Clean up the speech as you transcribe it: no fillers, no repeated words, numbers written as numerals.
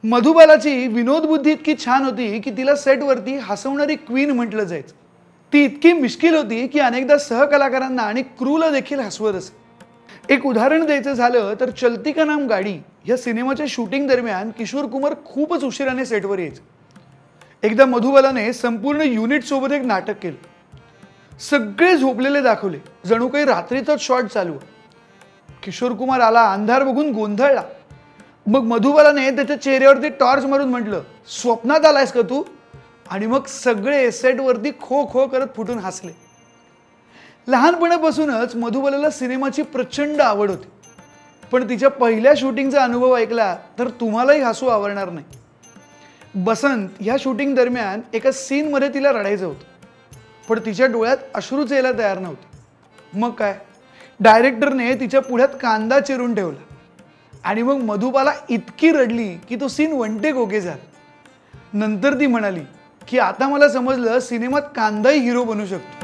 मधुबालाची विनोदबुद्धी इतकी छान होती की तिला सेटवरती हसवणारी क्वीन म्हटलं जायचं। ती इतकी मिश्किल होती की अनेकदा सहकलाकारांना आणि क्रूला देखील हसवत असे। एक उदाहरण द्यायचं झालं तर चलती का नाम गाडी या सिनेमाच्या शूटिंग दरम्यान किशोर कुमार खूपच उशिराने सेटवर यायचे। एकदा मधुबालाने संपूर्ण युनिट सोबत एक नाटक केलं। सगळे झोपलेले दाखवले, जणू काही रात्रीचाच शॉट चालू आहे। किशोर कुमार आला, अंधार बघून गोंधळला। मग मधुबालाने त्याच्या चेहऱ्यावरती टॉर्च मारून म्हटलं, स्वप्नात आलायस का तू? आणि मग सगळे सेटवरती खो खो करत फुटून हसले। लहानपणापासूनच मधुबालाला सिनेमाची प्रचंड आवड होती, पण तिच्या पहिल्या शूटिंगचा अनुभव ऐकला तर तुम्हालाही हसू आवरणार नाही। बसंत या शूटिंग दरम्यान एका सीन मध्ये तिला रडायचं होतं, पण तिच्या डोळ्यात अश्रूच यायला तयार नव्हते। मग काय, डायरेक्टरने तिच्या पुढ्यात कांदा चिरून ठेवला आणि मग मधुबाला इतकी रडली की तो सीन वंटे गोगे झाला। नंतर ती म्हणाली की आता मला समजलं सिनेमात कांदाही हिरो बनू शकतो।